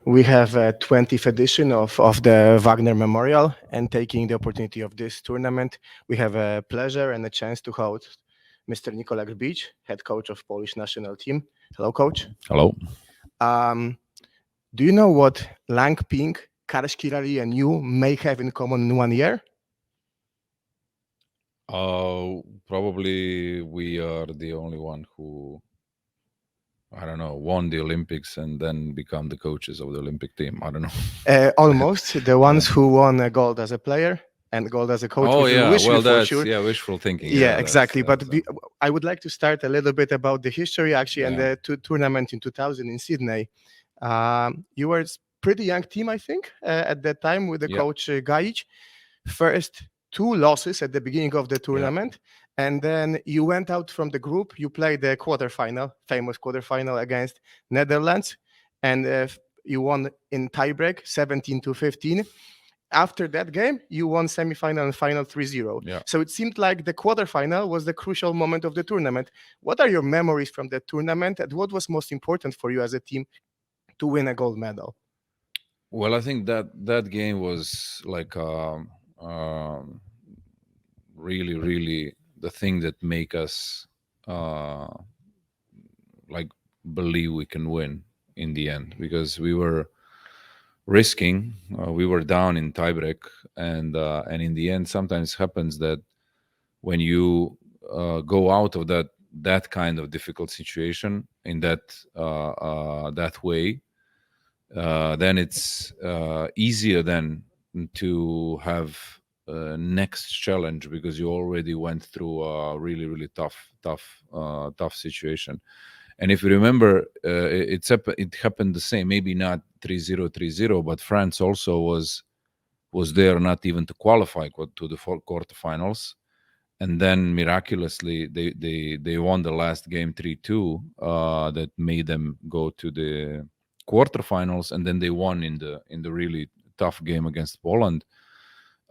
We have a 20th edition of the Wagner Memorial, and taking the opportunity of this tournament, we have a pleasure and a chance to host Mr. Nikola Grbić, head coach of Polish national team. Hello, coach. Hello. Um, do you know what Lang Ping, Karaškirari, and you may have in common in 1 year? Probably we are the only one who, I don't know, won the Olympics and then become the coaches of the Olympic team. I don't know. Almost. The ones who won a gold as a player and gold as a coach, Oh which we yeah, wish you well for that's sure. wishful thinking. Yeah, Yeah, exactly. I would like to start a little bit about the history, actually, and Yeah. the tournament in 2000 in Sydney. You were a pretty young team, I think, at that time with the Yeah. coach Gajic. First two losses at the beginning of the Yeah. tournament, and then you went out from the group. You played the quarterfinal, famous quarterfinal against Netherlands, and you won in tiebreak 17-15. After that game, you won semifinal and final 3-0. Yeah. So it seemed like the quarterfinal was the crucial moment of the tournament. What are your memories from that tournament, and what was most important for you as a team to win a gold medal? Well, I think that game was like um, really the thing that make us uh, like believe we can win in the end, because we were risking. We were down in tiebreak, and in the end, sometimes happens that when you go out of that kind of difficult situation in that way, then it's easier then to have next challenge, because you already went through a really tough situation. And if you remember, it happened the same, maybe not 3-0, but France also was there not even to qualify to the quarterfinals, and then miraculously they won the last game 3-2, that made them go to the quarterfinals, and then they won in the really tough game against Poland,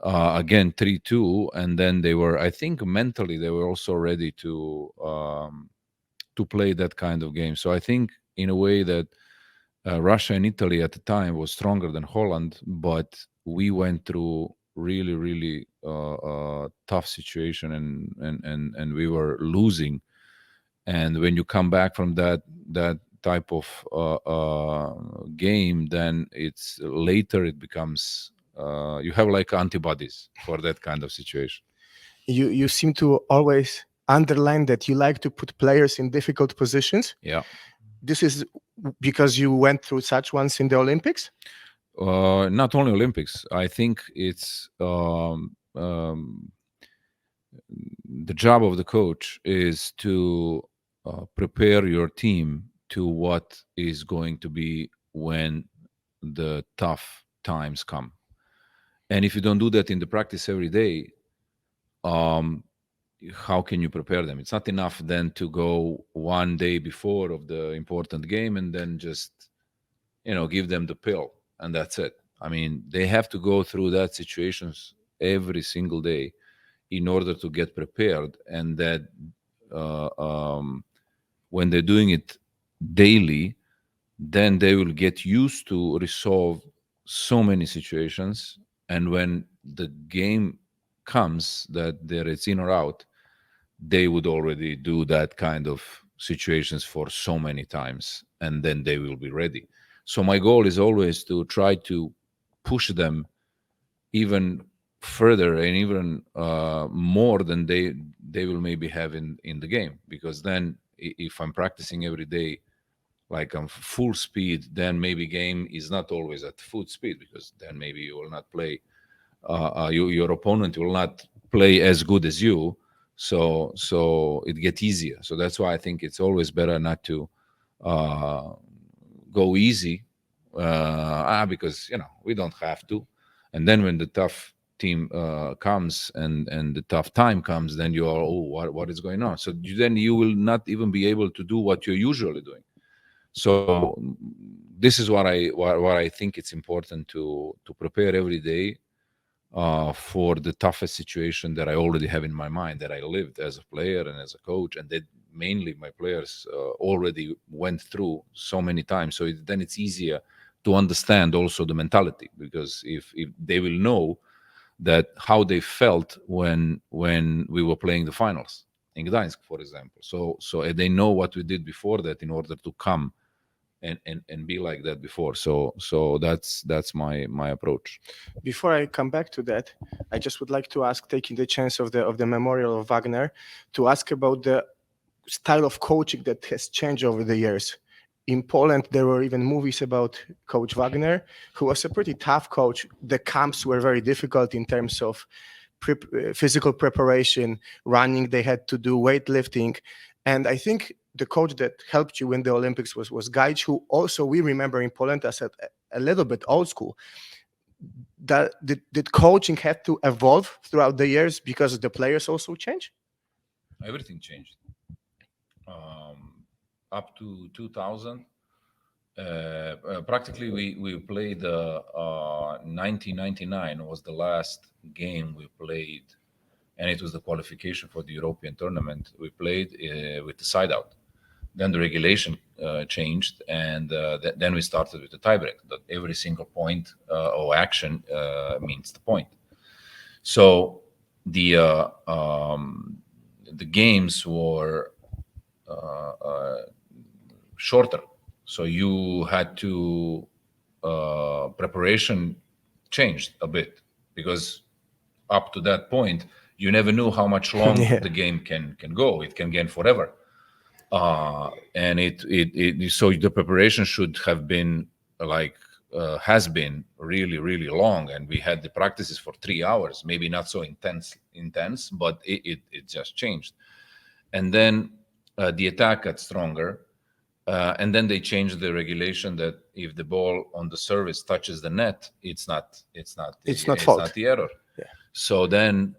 again 3-2, and then they were, I think, mentally they were also ready to play that kind of game. So I think in a way that Russia and Italy at the time was stronger than Holland, but we went through really tough situation, and we were losing. And when you come back from that type of game, then it's later it becomes you have like antibodies for that kind of situation. You seem to always underline that you like to put players in difficult positions. Yeah. This is because you went through such ones in the Olympics? Not only Olympics. I think it's the job of the coach is to prepare your team to what is going to be when the tough times come. And if you don't do that in the practice every day, um, how can you prepare them? It's not enough then to go one day before of the important game and then just give them the pill and that's it. I mean, they have to go through that situations every single day in order to get prepared, and that uh, um, when they're doing it daily, then they will get used to resolve so many situations. And when the game comes that there it's in or out, they would already do that kind of situations for so many times, and then they will be ready. So my goal is always to try to push them even further and even more than they will maybe have in the game, because then if I'm practicing every day like on full speed, then maybe game is not always at full speed, because then maybe you will not play your opponent will not play as good as you, so it gets easier. So that's why I think it's always better not to uh, go easy, because we don't have to. And then when the tough team comes and the tough time comes, then you are, oh, what is going on? So then you will not even be able to do what you're usually doing. So this is what I think it's important to prepare every day for the toughest situation that I already have in my mind, that I lived as a player and as a coach, and that mainly my players already went through so many times. So then it's easier to understand also the mentality, because if they will know that how they felt when we were playing the finals in Gdańsk, for example. So they know what we did before that in order to come and be like that before. So that's my approach. Before I come back to that, I just would like to ask, taking the chance of the memorial of Wagner, to ask about the style of coaching that has changed over the years. In Poland, there were even movies about Coach Wagner, who was a pretty tough coach. The camps were very difficult in terms of physical preparation, running. They had to do weightlifting. And I think the coach that helped you win the Olympics was Grbić, who also we remember in Poland as a little bit old school. Did coaching have to evolve throughout the years because the players also changed? Everything changed. Up to 2000, practically we played 1999 was the last game we played, and it was the qualification for the European tournament. We played with the side out. Then the regulation changed, and then we started with the tiebreak, that every single point or action means the point. So the games were shorter, so you had to preparation changed a bit, because up to that point you never knew how much long the game can go. It can go forever, and it so the preparation should have been like has been really long, and we had the practices for 3 hours, maybe not so intense, but it just changed. And then the attack got stronger, and then they changed the regulation that if the ball on the service touches the net, it's not the error. Yeah. So then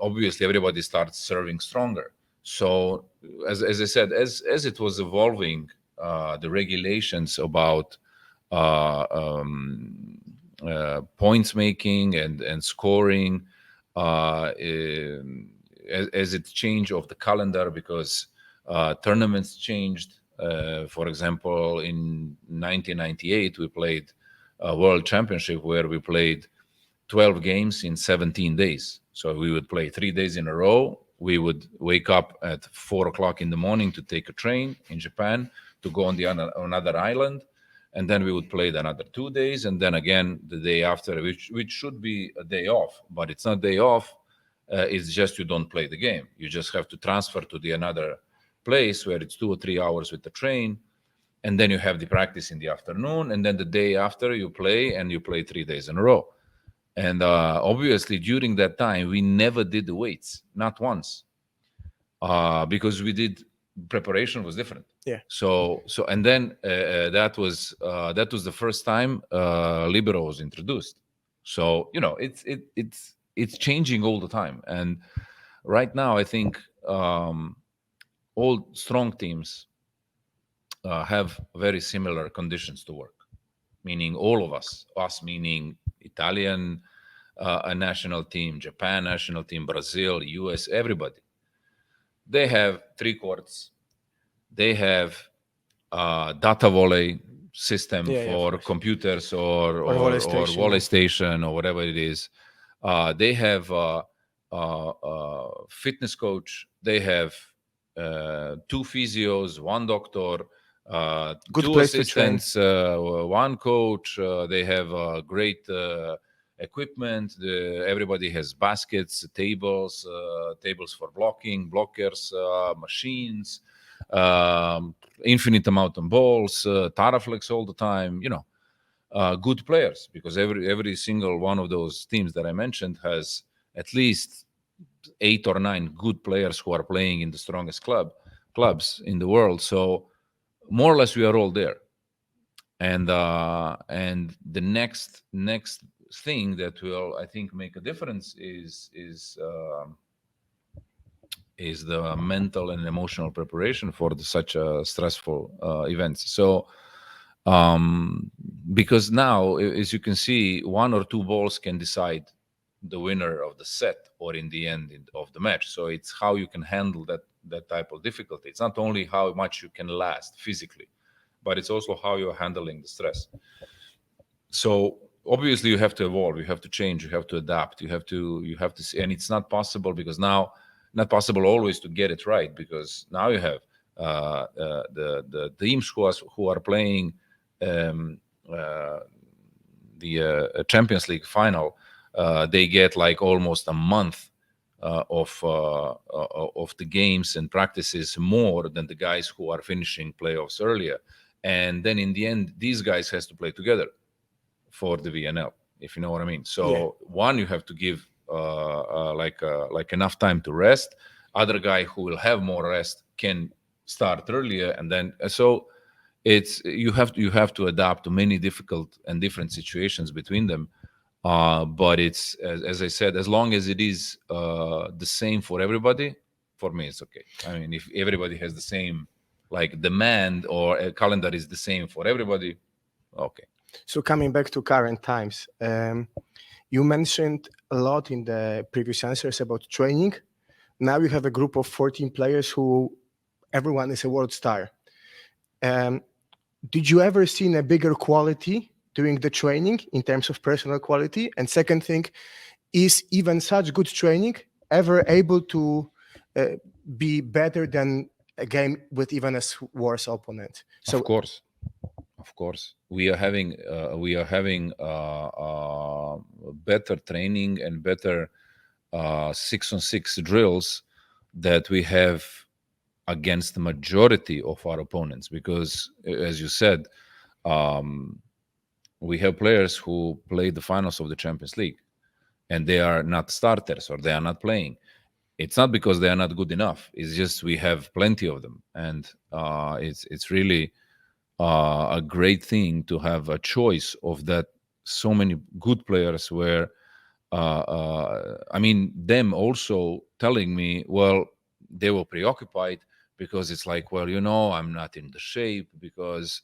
obviously everybody starts serving stronger. So as I said, as it was evolving, the regulations about points making and scoring, as it changed of the calendar, because tournaments changed. For example, in 1998, we played a World Championship where we played 12 games in 17 days. So we would play 3 days in a row. We would wake up at 4 o'clock in the morning to take a train in Japan to go on another island. And then we would play another 2 days. And then again, the day after, which should be a day off, but it's not day off. It's just you don't play the game. You just have to transfer to another place where it's 2 or 3 hours with the train. And then you have the practice in the afternoon. And then the day after you play, and you play 3 days in a row. And obviously, during that time, we never did the weights, not once, because preparation was different. Yeah. So and then that was the first time libero was introduced. So it's changing all the time. And right now, I think all strong teams have very similar conditions to work. Meaning all of us meaning Italian a national team, Japan national team, Brazil, US, everybody. They have 3 courts. They have data volley system for computers or volley station or whatever it is. They have fitness coach. They have 2 physios, 1 doctor, good 2 assistants, 1 coach. They have great equipment. Everybody has baskets, tables for blocking, blockers, machines, infinite amount of balls, Taraflex all the time. Good players, because every single one of those teams that I mentioned has at least 8 or 9 good players who are playing in the strongest clubs in the world. So more or less we are all there. And the next thing that will, I think, make a difference is the mental and emotional preparation for such stressful events. So because now, as you can see, 1 or 2 balls can decide the winner of the set or in the end of the match. So it's how you can handle that type of difficulty. It's not only how much you can last physically, but it's also how you're handling the stress. So obviously you have to evolve, you have to change, you have to adapt, you have to see, and it's not possible because now not possible always to get it right, because now you have the teams who are playing the Champions League final. They get like almost a month of the games and practices more than the guys who are finishing playoffs earlier. And then in the end, these guys has to play together for the VNL, if you know what I mean. So one, you have to give like enough time to rest. Other guy who will have more rest can start earlier, and then so it's you have to adapt to many difficult and different situations between them. But it's as I said, as long as it is the same for everybody, for me it's okay. I mean, if everybody has the same like demand or a calendar is the same for everybody, okay. So coming back to current times, you mentioned a lot in the previous answers about training. Now you have a group of 14 players who everyone is a world star. Did you ever see a bigger quality during the training in terms of personal quality? And second thing, is even such good training ever able to be better than a game with even a worse opponent? So Of course, we are having better training and better 6-on-6 drills that we have against the majority of our opponents, because as you said, we have players who play the finals of the Champions League and they are not starters or they are not playing. It's not because they are not good enough, it's just we have plenty of them, and it's really a great thing to have a choice of that, so many good players where I mean, them also telling me, well, they were preoccupied because it's like, well, you know, I'm not in the shape, because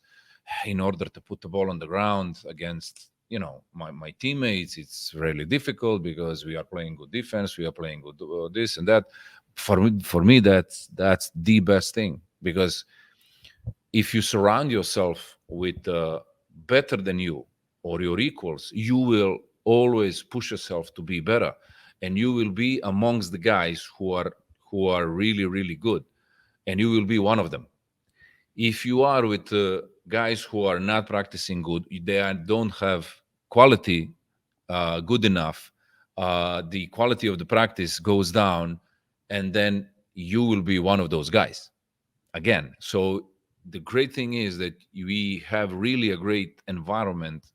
in order to put the ball on the ground against, you know, my teammates, it's really difficult because we are playing good defense, we are playing good this and that. For me, that's the best thing, because if you surround yourself with better than you or your equals, you will always push yourself to be better, and you will be amongst the guys who are really, really good, and you will be one of them. If you are with guys who are not practicing good, they don't have quality good enough, the quality of the practice goes down, and then you will be one of those guys again. So the great thing is that we have really a great environment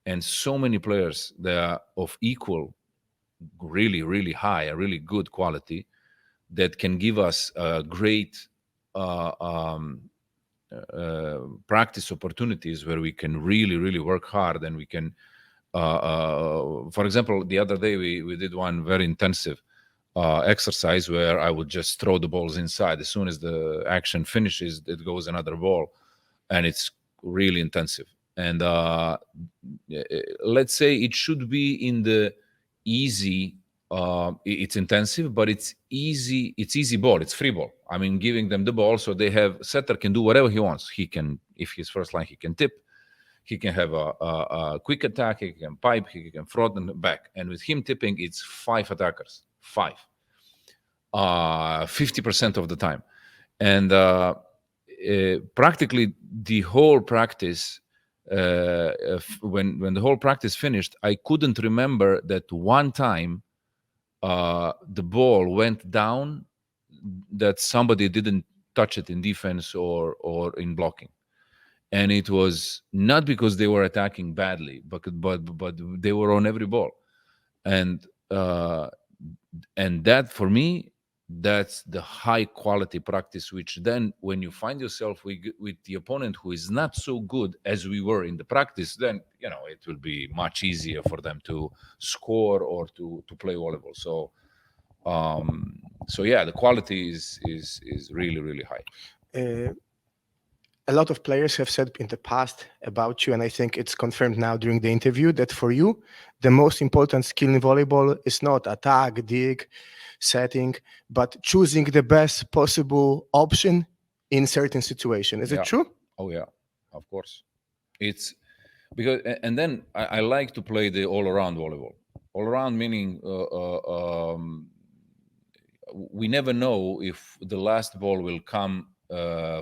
and so many players that are of equal, really, really high, a really good quality, that can give us great practice opportunities where we can really, really work hard, and we can, for example, the other day we did one very intensive exercise where I would just throw the balls inside. As soon as the action finishes, it goes another ball, and it's really intensive. And let's say it should be in the easy. It's intensive, but it's easy. It's easy ball. It's free ball. I mean, giving them the ball so they have setter can do whatever he wants. He can, if he's first line, he can tip. He can have a quick attack. He can pipe. He can front and back. And with him tipping, it's 5 attackers. 50% of the time. And practically the whole practice, when the whole practice finished, I couldn't remember that one time the ball went down that somebody didn't touch it in defense or in blocking. And it was not because they were attacking badly, but they were on every ball. And that, for me, that's the high quality practice, which then when you find yourself with the opponent who is not so good as we were in the practice, then, you know, it will be much easier for them to score or to play volleyball. So yeah, the quality is really, really high. A lot of players have said in the past about you, and I think it's confirmed now during the interview, that for you, the most important skill in volleyball is not attack, dig, setting, but choosing the best possible option in certain situation. Is it true? Oh, yeah. Of course. It's because, and then I like to play the all-around volleyball. All-around meaning we never know if the last ball will come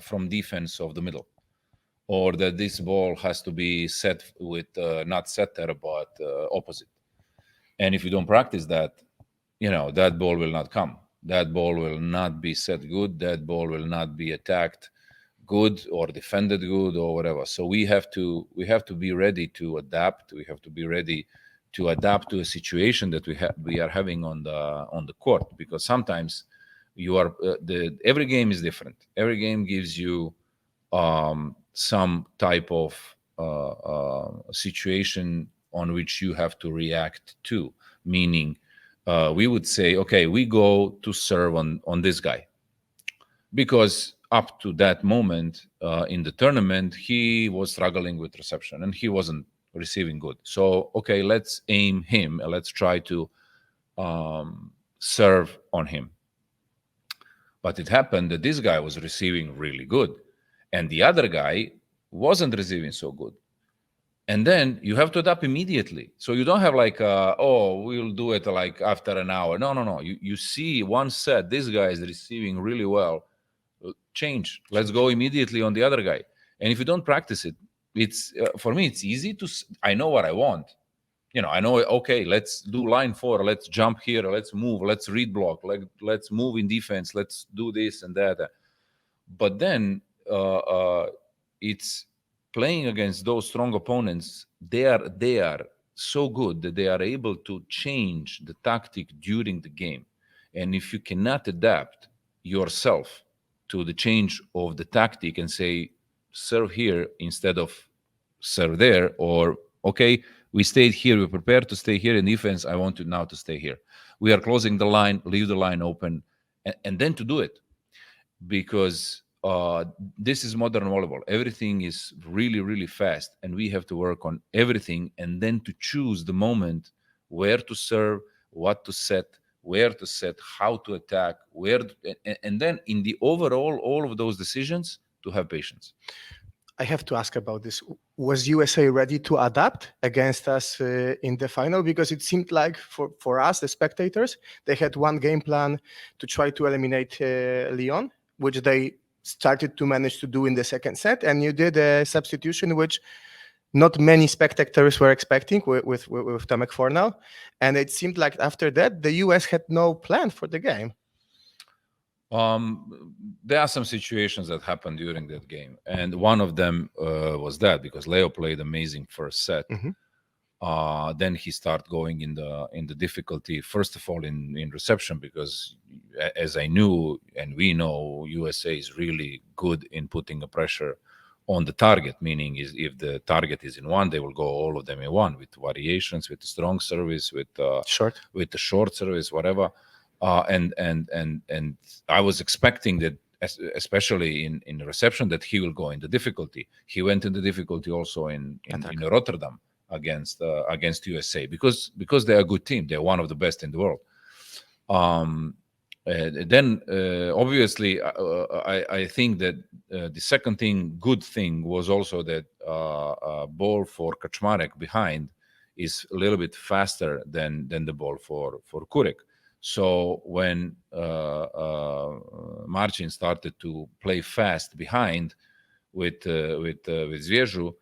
from defense of the middle, or that this ball has to be set with not setter but opposite. And if you don't practice that, that ball will not come. That ball will not be set good. That ball will not be attacked good or defended good or whatever. So we have to be ready to adapt. We have to be ready to adapt to a situation that we are having on the court, because sometimes you are every game is different. Every game gives you some type of situation on which you have to react to. Meaning, we would say, okay, we go to serve on this guy, because up to that moment in the tournament, he was struggling with reception and he wasn't receiving good. So, okay, let's aim him and let's try to serve on him. But it happened that this guy was receiving really good and the other guy wasn't receiving so good. And then you have to adapt immediately. So you don't have like, we'll do it like after an hour. No. You see one set, this guy is receiving really well. Change. Let's go immediately on the other guy. And if you don't practice it, it's for me, it's easy to, I know what I want. I know, okay, let's do line 4. Let's jump here. Let's move. Let's read block. Let's move in defense. Let's do this and that. But then it's playing against those strong opponents. They are so good that they are able to change the tactic during the game. And if you cannot adapt yourself to the change of the tactic and say, serve here instead of serve there, or, okay, we stayed here, we prepared to stay here in defense, I want you now to stay here. We are closing the line, leave the line open, and then to do it. Because this is modern volleyball. Everything is really, really fast, and we have to work on everything, and then to choose the moment where to serve, what to set, where to set, how to attack, and then in the overall, all of those decisions, to have patience. I have to ask about this. Was USA ready to adapt against us in the final? Because it seemed like for us, the spectators, they had one game plan to try to eliminate Lyon, which they started to manage to do in the second set. And you did a substitution, which not many spectators were expecting with Tomek Fornal. And it seemed like after that, the US had no plan for the game. There are some situations that happened during that game, and one of them was that because Leo played amazing first set. Then he started going in the difficulty, first of all in reception, because as I knew and we know, USA is really good in putting a pressure on the target, meaning is if the target is in one, they will go all of them in one with variations, with the strong service, with the short service, whatever. And I was expecting that, especially in reception, that he will go into difficulty. He went into difficulty also in Rotterdam against USA because they're a good team. They're one of the best in the world. Then obviously I think that the second good thing was also that ball for Kaczmarek behind is a little bit faster than the ball for Kurek. So when Marcin started to play fast behind with Zvezdu,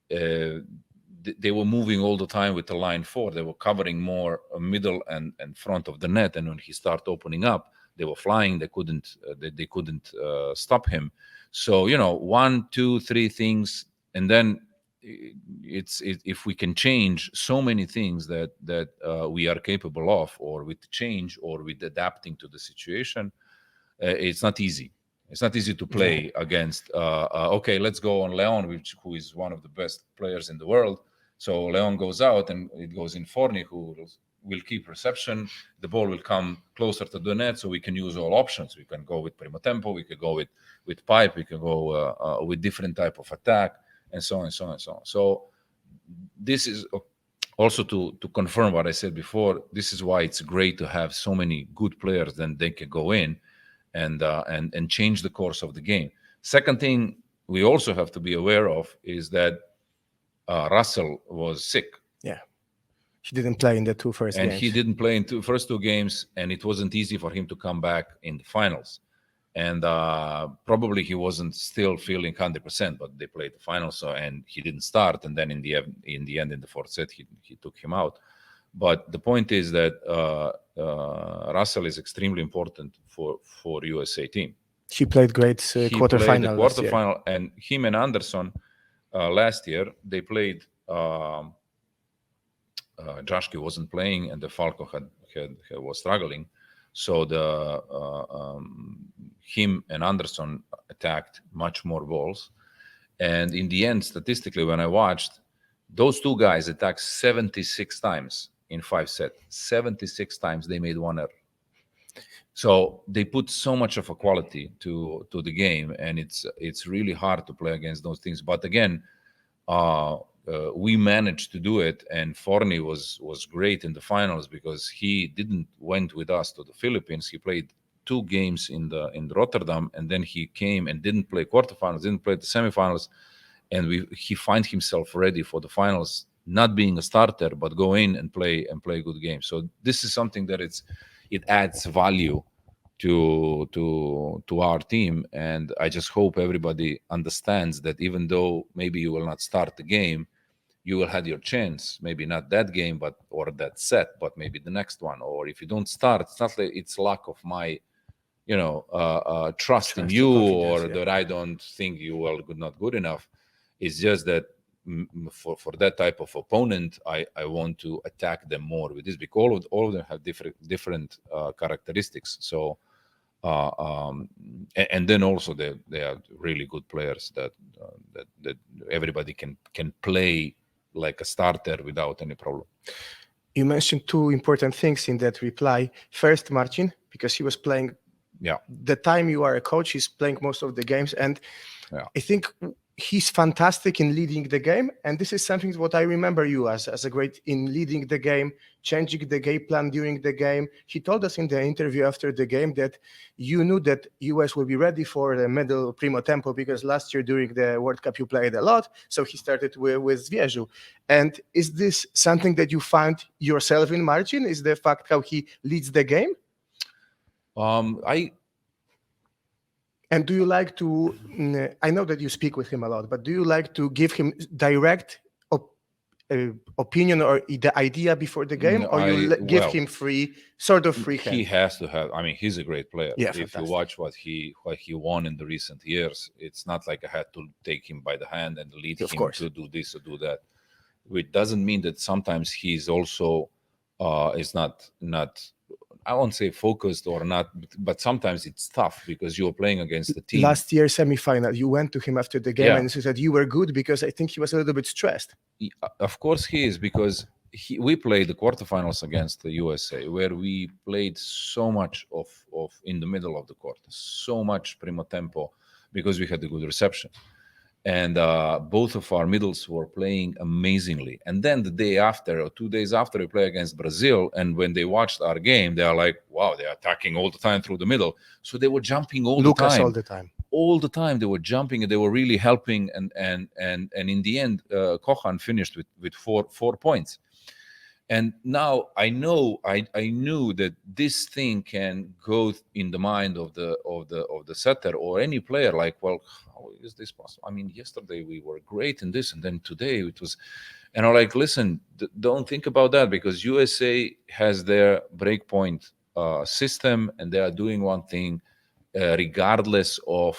they were moving all the time with the line 4. They were covering more middle and front of the net. And when he started opening up, they were flying. They couldn't stop him. So 1, 2, 3 things, and then if we can change so many things that we are capable of, or with change or with adapting to the situation, it's not easy. It's not easy to play against. Okay, let's go on Leon, who is one of the best players in the world. So Leon goes out and it goes in Forni, who will keep reception. The ball will come closer to the net, so we can use all options. We can go with primo tempo, we could go with pipe, we can go with different type of attack, and so on and so on and so on. So this is also to confirm what I said before. This is why it's great to have so many good players. Then they can go in and change the course of the game. Second thing, we also have to be aware of is that Russell was sick. Yeah. He didn't play in the two first And games. he didn't play in first two games, and it wasn't easy for him to come back in the finals. And probably he wasn't still feeling 100%, but they played the finals, so, and he didn't start. And then in the end, in the fourth set, he took him out. But the point is that Russell is extremely important for USA team. He played great He quarterfinal. played the quarterfinal, and him and Anderson last year they played. Joshki wasn't playing, and the Falco was struggling. So him and Anderson attacked much more balls. And in the end, statistically, when I watched, those two guys attacked 76 times in 5 sets. 76 times they made one error. So they put so much of a quality to the game, and it's really hard to play against those things. But again, we managed to do it, and Forni was great in the finals because he didn't went with us to the Philippines. He played 2 games in Rotterdam, and then he came and didn't play quarterfinals, didn't play the semifinals, and he find himself ready for the finals, not being a starter, but go in and play good games. So this is something that it adds value to our team, and I just hope everybody understands that even though maybe you will not start the game, you will have your chance, maybe not that game, or that set, but maybe the next one. Or if you don't start, it's not like it's lack of my, trust in you, or that I don't think you are not good enough. It's just that for that type of opponent, I want to attack them more with this, because all of them have different characteristics. So, and then also they are really good players that everybody can play like a starter without any problem. You mentioned 2 important things in that reply. First, Marcin, because he was playing. Yeah. The time you are a coach, he's playing most of the games, and I think he's fantastic in leading the game. And this is something what I remember you as a great in leading the game, changing the game plan during the game. He told us in the interview after the game that you knew that US will be ready for the middle primo tempo because last year during the World Cup you played a lot. So he started with Zwierzu. And is this something that you found yourself in Marcin? Is the fact how he leads the game? And do you like to, I know that you speak with him a lot, but do you like to give him direct opinion or the idea before the game, or you give him free hand? He has to have, he's a great player. Yeah, if fantastic. You watch what he won in the recent years, it's not like I had to take him by the hand and lead him to do this or do that. It doesn't mean that sometimes he's also is not I won't say focused or not, but sometimes it's tough because you're playing against the team. Last year semi-final, you went to him after the game and he said you were good, because I think he was a little bit stressed. Of course he is, because we played the quarterfinals against the USA, where we played so much of in the middle of the court, so much primo tempo, because we had a good reception. And both of our middles were playing amazingly. And then the day after, or 2 days after, we play against Brazil. And when they watched our game, they are like, wow, they're attacking all the time through the middle. So they were jumping all the time. All the time they were jumping, and they were really helping. And in the end, Kohan finished with four points. And now I knew that this thing can go in the mind of the setter or any player. Like, well, how is this possible? Yesterday we were great in this, and then today it was. And I'm like, listen, don't think about that, because USA has their breakpoint system, and they are doing one thing, regardless of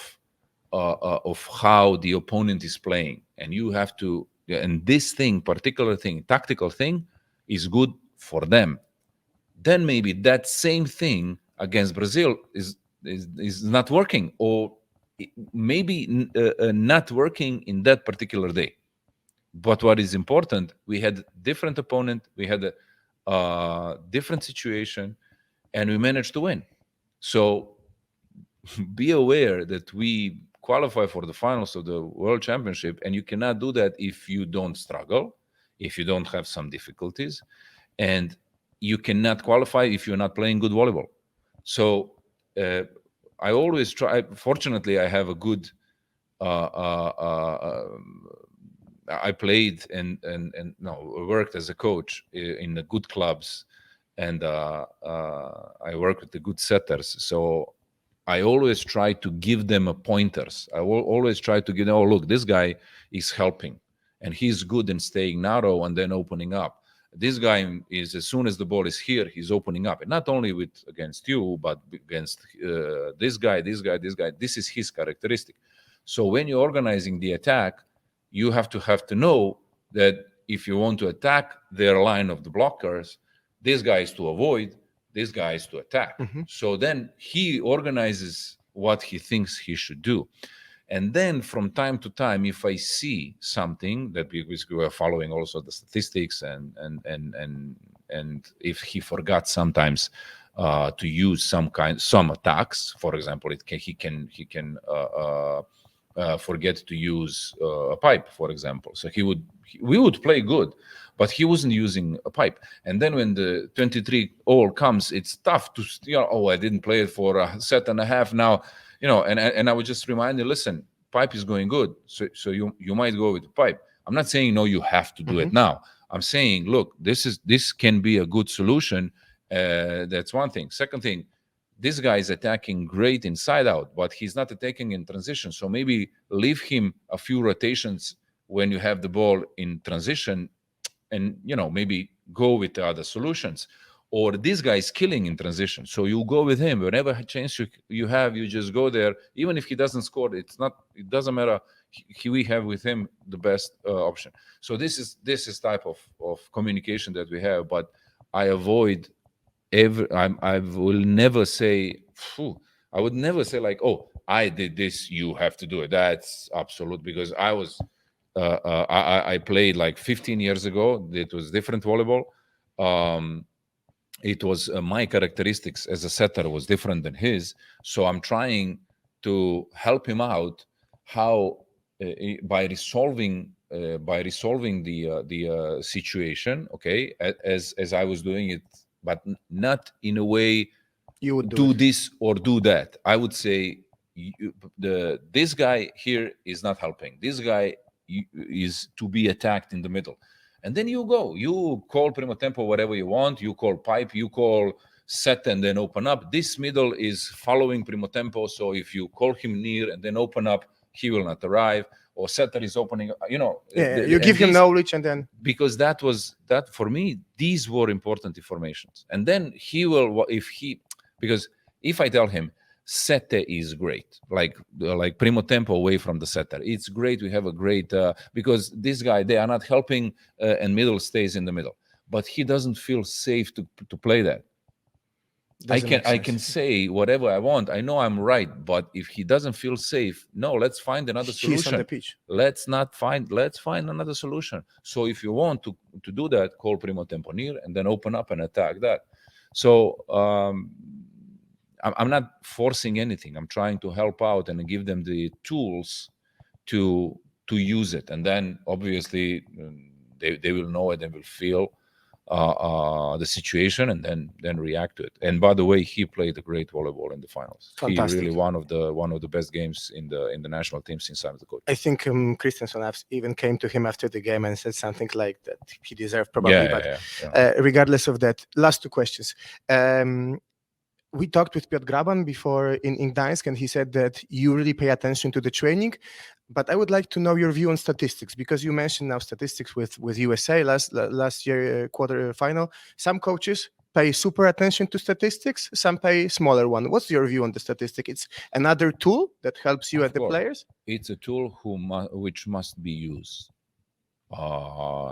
how the opponent is playing. And you have to. And this particular thing, tactical thing, is good for them. Then maybe that same thing against Brazil is not working, or maybe not working in that particular day. But what is important, we had different opponent, we had a different situation, and we managed to win. So be aware that we qualify for the finals of the World Championship, and you cannot do that if you don't struggle, if you don't have some difficulties, and you cannot qualify if you're not playing good volleyball. So I always try. Fortunately, I have a good I played and no, worked as a coach in the good clubs, and I work with the good setters. So I always try to give them a pointers. I will always try to give them, oh, look, this guy is helping, and he's good in staying narrow and then opening up. This guy is, as soon as the ball is here, he's opening up, and not only with against you, but against this guy. This is his characteristic. So when you're organizing the attack, you have to know that if you want to attack their line of the blockers, this guy is to avoid, this guy is to attack. So then he organizes what he thinks he should do. And then from time to time, if I see something that we were following also the statistics and if he forgot sometimes to use some attacks, for example, he can forget to use a pipe, for example. So we would play good, but he wasn't using a pipe. And then when the 23 all comes, it's tough to, oh, I didn't play it for a set and a half now, and I would just remind you, listen, pipe is going good. So you might go with the pipe. I'm not saying, no, you have to do it now. I'm saying, look, this can be a good solution. That's one thing. Second thing, this guy is attacking great inside out, but he's not attacking in transition. So maybe leave him a few rotations when you have the ball in transition, and maybe go with the other solutions. Or this guy is killing in transition, so you go with him. Whenever chance you have, you just go there. Even if he doesn't score, it doesn't matter. We have with him the best option. So this is type of communication that we have. But I avoid I will never say, I would never say like, oh, I did this, you have to do it. That's absolute, because I was I played like 15 years ago. It was different volleyball. It was my characteristics as a setter was different than his. So I'm trying to help him out how by resolving the situation, okay, as I was doing it, but not in a way You would do this or do that. I would say this guy here is not helping. This guy is to be attacked in the middle. And then you call primo tempo whatever you want. You call pipe, you call set and then open up. This middle is following primo tempo. So if you call him near and then open up, he will not arrive. Or setter is opening, you give him knowledge, and then, because that for me, these were important informations. And then he will, because if I tell him sette is great, like primo tempo away from the setter, it's great. We have a great because this guy, they are not helping, and middle stays in the middle, but he doesn't feel safe to play that. I can say whatever I want. I know I'm right, but if he doesn't feel safe, no, let's find another solution. He's on the pitch. Let's find another solution. So if you want to do that, call primo tempo near and then open up and attack that. So I'm not forcing anything. I'm trying to help out and give them the tools to use it, and then obviously they will know it and will feel the situation, and then react to it. And by the way, he played a great volleyball in the finals. Fantastic. He really one of the best games in the national team since I'm the coach. I think Christensen even came to him after the game and said something like that he deserved, probably. Regardless of that, last two questions. We talked with Piotr Graban before in Gdańsk, and he said that you really pay attention to the training. But I would like to know your view on statistics, because you mentioned now statistics with USA last year quarter final. Some coaches pay super attention to statistics, some pay smaller one. What's your view on the statistic? It's another tool that helps you and the players? It's a tool which must be used.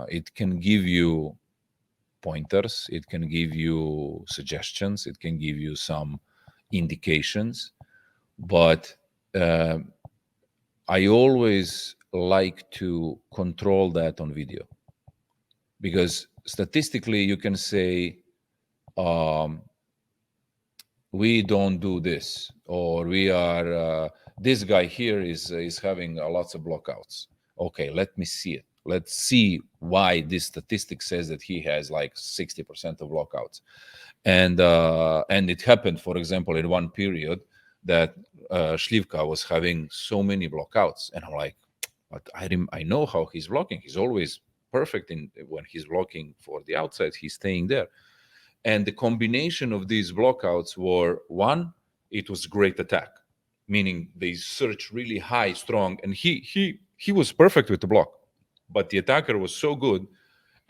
It can give you pointers, it can give you suggestions, it can give you some indications, but I always like to control that on video, because statistically you can say we don't do this, or we are this guy here is having lots of blockouts. Okay, let me see it. Let's see why this statistic says that he has like 60% of blockouts. And it happened, for example, in one period that Slivka was having so many blockouts, and I'm like, but I know how he's blocking. He's always perfect when he's blocking for the outside. He's staying there, and the combination of these blockouts were one. It was great attack, meaning they search really high, strong, and he was perfect with the block, but the attacker was so good,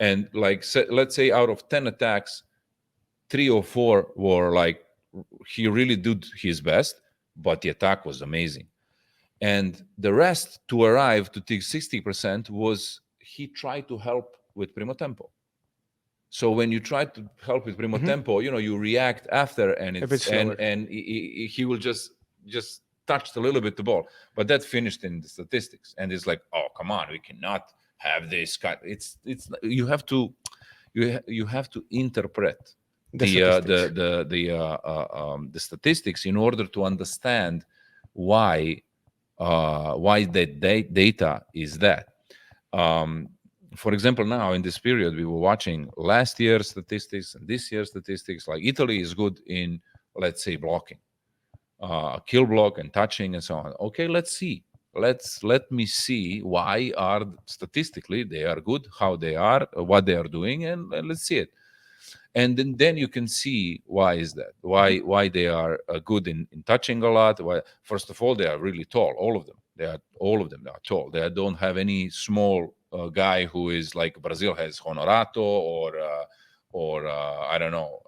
and like let's say out of 10 attacks, 3 or 4 were like he really did his best, but the attack was amazing. And the rest to arrive to take 60% was he tried to help with primo tempo. So when you try to help with primo tempo, you react after, and it's and he will just touched a little bit the ball, but that finished in the statistics, and it's like, oh come on, we cannot have this kind. It's you have to interpret the statistics in order to understand why that data is that. For example, now in this period, we were watching last year's statistics and this year's statistics. Like Italy is good in, let's say, blocking, kill block and touching and so on. Okay, let's see. Let me see why are statistically they are good, how they are, what they are doing, and let's see it. And then you can see why is that, why they are good in touching a lot. Why, first of all, they are really tall, all of them. They are tall. They don't have any small guy who is like Brazil has Honorato or I don't know.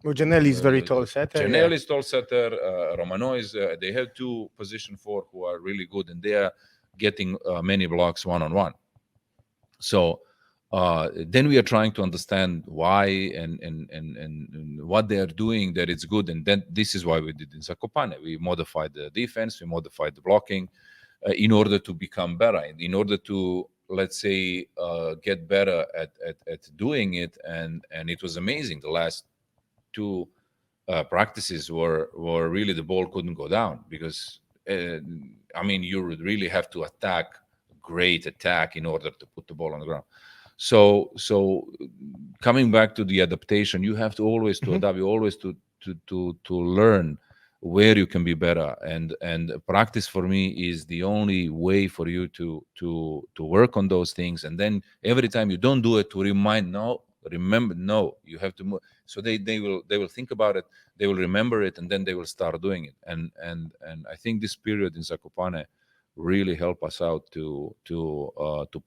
Giannelli is very tall setter. Giannelli is tall setter. Romano is. They have 2 position 4 who are really good, and they are getting many blocks one-on-one. So then we are trying to understand why and what they are doing that it's good, and then this is why we did in Zakopane. We modified the defense, we modified the blocking in order to become better, in order to, let's say, get better at doing it, and it was amazing. The last 2 practices were really, the ball couldn't go down because you would really have to great attack in order to put the ball on the ground. So coming back to the adaptation, you have to always to adapt. You always to learn where you can be better, and practice for me is the only way for you to work on those things. And then every time you don't do it, to remember, you have to move. So they will think about it, they will remember it, and then they will start doing it. And I think this period in Zakopane really help us out to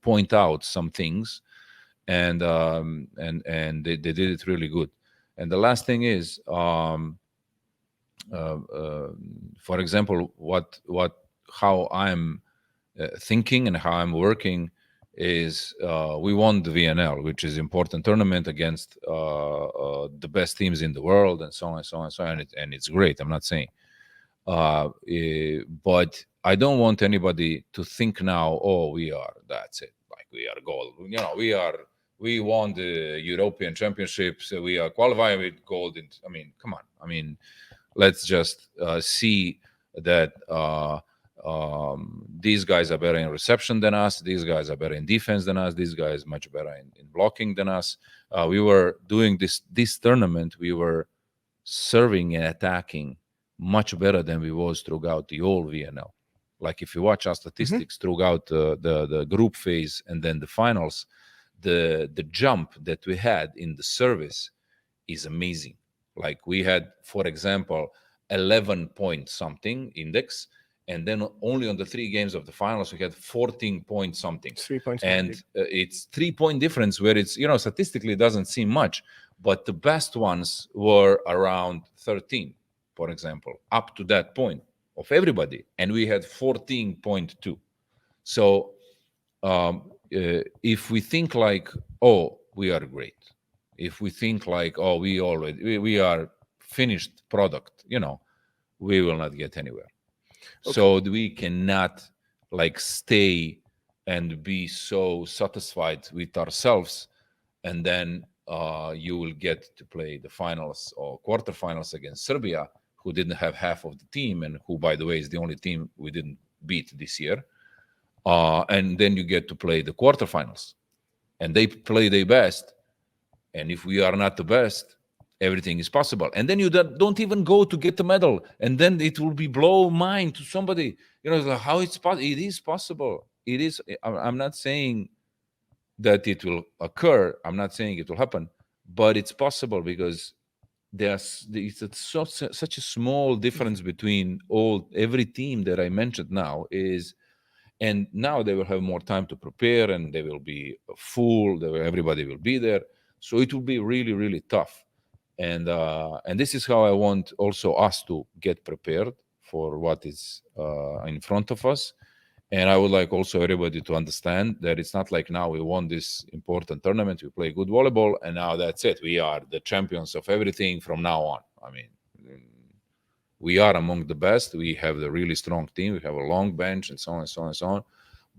point out some things, and they did it really good. And the last thing is, for example, how I'm thinking and how I'm working is, we won the VNL, which is important tournament against the best teams in the world, and so on and so on and so on. And it's great. I'm not saying, but I don't want anybody to think now, oh, that's it. Like we are gold. We won the European Championships. We are qualified with gold. Come on. Let's just see that these guys are better in reception than us. These guys are better in defense than us. These guys much better in blocking than us. We were doing this tournament. We were serving and attacking much better than we was throughout the whole VNL. Like if you watch our statistics throughout the group phase and then the finals, the jump that we had in the service is amazing. Like we had, for example, 11 point something index, and then only on the 3 games of the finals we had 14 point something. 3 points. And it's 3 point difference, where it's, statistically it doesn't seem much, but the best ones were around 13, for example, up to that point of everybody, and we had 14.2. So if we think like, oh, we are great, if we think like, oh, we are finished product, we will not get anywhere. Okay. So we cannot like stay and be so satisfied with ourselves, and then you will get to play the finals or quarterfinals against Serbia, who didn't have half of the team, and who, by the way, is the only team we didn't beat this year. And then you get to play the quarterfinals, and they play their best. And if we are not the best, everything is possible. And then you don't even go to get the medal, and then it will be blow mind to somebody. Like, how it's possible? It is possible. It is. I'm not saying that it will occur. I'm not saying it will happen, but it's possible because it's such a small difference between every team that I mentioned now is. And now they will have more time to prepare, and they will be full. Everybody will be there, so it will be really, really tough. And this is how I want also us to get prepared for what is in front of us. And I would like also everybody to understand that it's not like now we won this important tournament, we play good volleyball, and now that's it. We are the champions of everything from now on. I mean, we are among the best. We have a really strong team. We have a long bench and so on and so on and so on.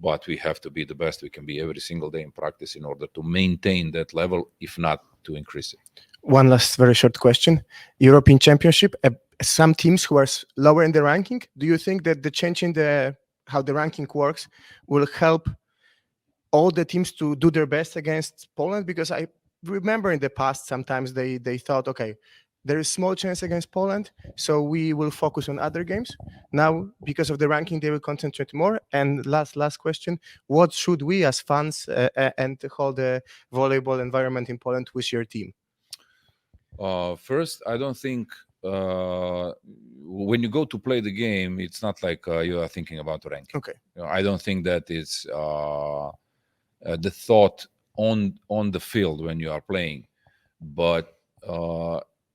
But we have to be the best we can be every single day in practice in order to maintain that level, if not to increase it. One last very short question. European Championship, some teams who are lower in the ranking, do you think that the change in how the ranking works will help all the teams to do their best against Poland? Because I remember in the past, sometimes they thought, okay, there is small chance against Poland, so we will focus on other games. Now, because of the ranking, they will concentrate more. And last question, what should we as fans and the whole volleyball environment in Poland wish your team? First, I don't think when you go to play the game, it's not like you are thinking about ranking. Okay. I don't think that is the thought on the field when you are playing, but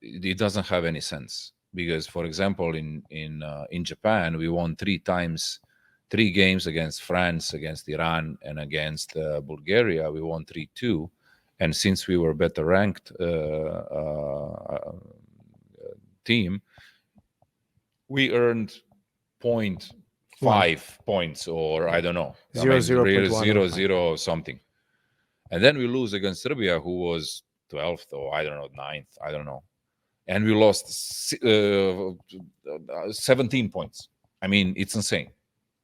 it doesn't have any sense because, for example, in Japan, we won 3 games against France, against Iran, and against Bulgaria. We won 3-2. And since we were better ranked team, we earned 0.5 points, or I don't know, 0.0 something. And then we lose against Serbia, who was 12th or I don't know, 9th, I don't know. And we lost 17 points. I mean, it's insane.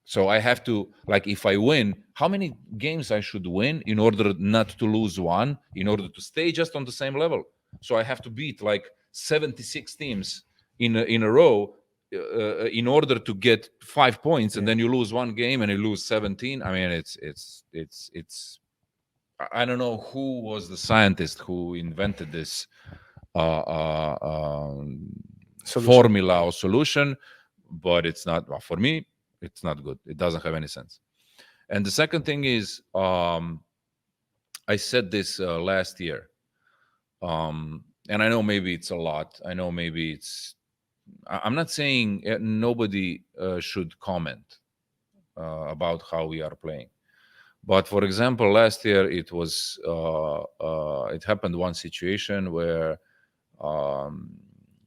So I have to, like, if I win, how many games I should win in order not to lose one, in order to stay just on the same level? So I have to beat like 76 teams in a row in order to get 5 points, and then you lose one game and you lose 17. I mean, it's. I don't know who was the scientist who invented this formula or solution, but it's not, for me, it's not good. It doesn't have any sense. And the second thing is, I said this last year, and I know maybe it's a lot. I know maybe I'm not saying nobody should comment about how we are playing. But for example, last year it happened one situation where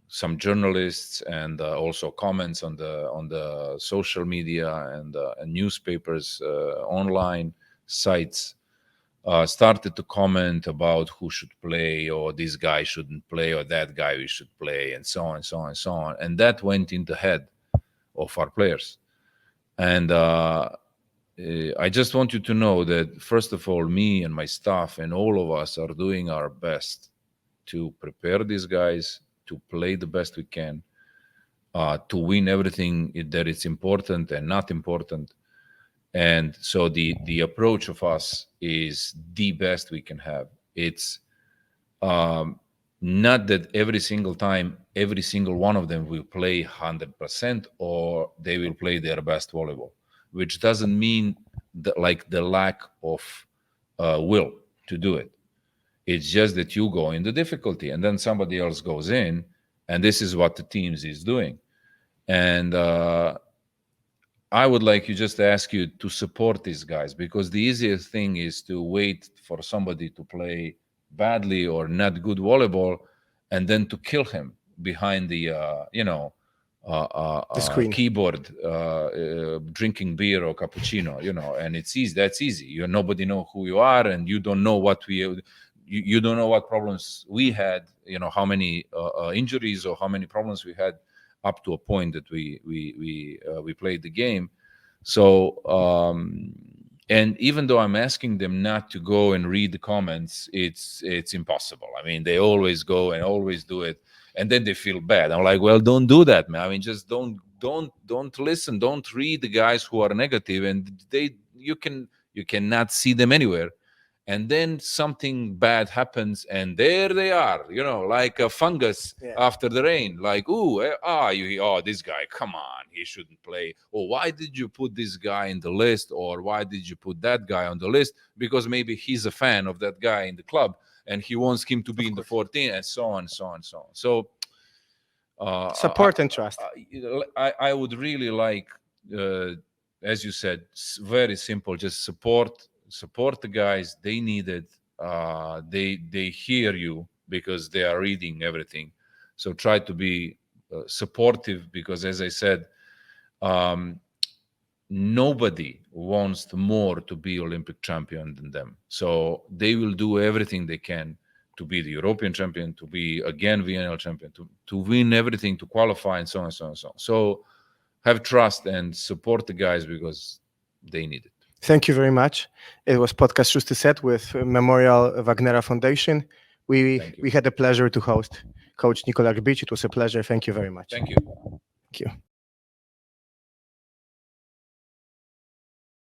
some journalists and also comments on the social media and newspapers, online sites started to comment about who should play, or this guy shouldn't play, or that guy we should play, and so on and so on and so on. And that went in the head of our players. And I just want you to know that, first of all, me and my staff and all of us are doing our best to prepare these guys to play the best we can, to win everything that is important and not important. And so the approach of us is the best we can have. It's not that every single time, every single one of them will play 100% or they will play their best volleyball, which doesn't mean the lack of will to do it. It's just that you go in the difficulty and then somebody else goes in, and this is what the teams is doing. And I would like you just to ask you to support these guys, because the easiest thing is to wait for somebody to play badly or not good volleyball and then to kill him behind the screen, keyboard, drinking beer or cappuccino, and it's easy. That's easy. Nobody know who you are, and you don't know what you don't know what problems we had, how many injuries or how many problems we had up to a point that we played the game. So And even though I'm asking them not to go and read the comments, it's impossible. I mean, they always go and always do it, and then they feel bad. I'm like, well, don't do that, man. I mean, just don't listen, don't read the guys who are negative, and you cannot see them anywhere. And then something bad happens, and there they are, like a fungus after the rain. Like, this guy, come on, he shouldn't play. Or why did you put this guy in the list? Or why did you put that guy on the list? Because maybe he's a fan of that guy in the club, and he wants him to be in the 14, and so on, so on, so on. So support and trust. I would really like, as you said, very simple, just support the guys. They need it. They hear you because they are reading everything. So try to be supportive, because, as I said, nobody wants more to be Olympic champion than them. So they will do everything they can to be the European champion, to be again VNL champion, to win everything, to qualify, and so on and so on and so on. So have trust and support the guys, because they need it. Thank you very much. It was podcast Szósty Set with Memorial Wagnera Foundation. We had the pleasure to host Coach Nikola Grbić. It was a pleasure. Thank you very much. Thank you. Thank you.